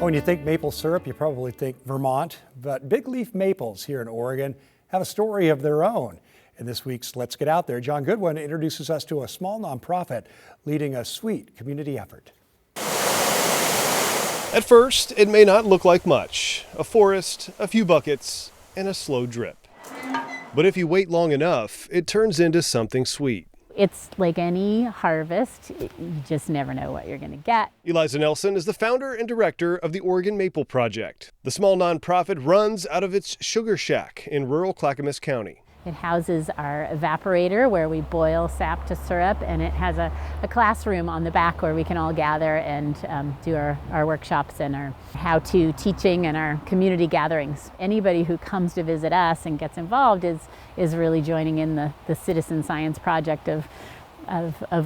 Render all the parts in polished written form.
When you think maple syrup, you probably think Vermont, but big leaf maples here in Oregon have a story of their own. In this week's Let's Get Out There, John Goodwin introduces us to a small nonprofit leading a sweet community effort. At first, it may not look like much. A forest, a few buckets, and a slow drip. But if you wait long enough, it turns into something sweet. It's like any harvest, you just never know what you're going to get. Eliza Nelson is the founder and director of the Oregon Maple Project. The small nonprofit runs out of its sugar shack in rural Clackamas County. It houses our evaporator where we boil sap to syrup, and it has a classroom on the back where we can all gather and do our workshops and our how-to teaching and our community gatherings. Anybody who comes to visit us and gets involved is really joining in the citizen science project of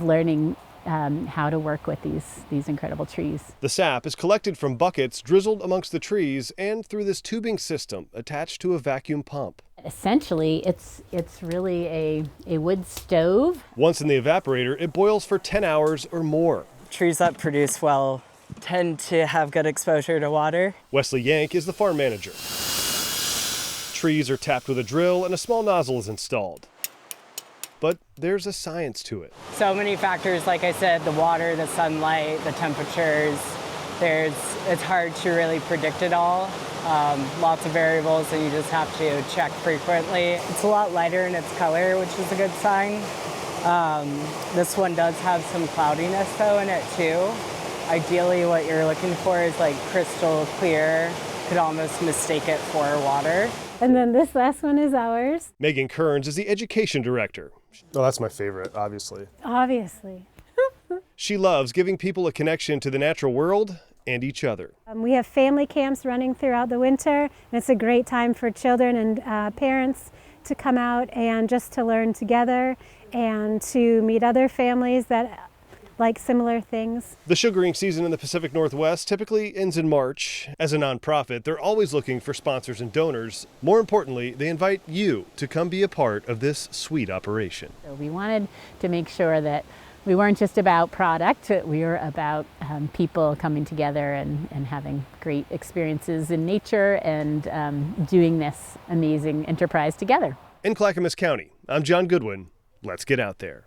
learning how to work with these incredible trees. The sap is collected from buckets drizzled amongst the trees and through this tubing system attached to a vacuum pump. Essentially, it's really a wood stove. Once in the evaporator, it boils for 10 hours or more. Trees that produce well tend to have good exposure to water. Wesley Yank is the farm manager. Trees are tapped with a drill and a small nozzle is installed. But there's a science to it. So many factors, like I said, the water, the sunlight, the temperatures. It's hard to really predict it all. Lots of variables that you just have to check frequently. It's a lot lighter in its color, which is a good sign. This one does have some cloudiness though in it too. Ideally what you're looking for is like crystal clear. Could almost mistake it for water. And then this last one is ours. Megan Kearns is the education director. Oh, that's my favorite, obviously. Obviously. She loves giving people a connection to the natural world and each other. We have family camps running throughout the winter, and it's a great time for children and parents to come out and just to learn together and to meet other families that like similar things. The sugaring season in the Pacific Northwest typically ends in March. As a nonprofit, they're always looking for sponsors and donors. More importantly, they invite you to come be a part of this sweet operation. So we wanted to make sure that we weren't just about product, we were about people coming together and having great experiences in nature and doing this amazing enterprise together. In Clackamas County, I'm John Goodwin. Let's get out there.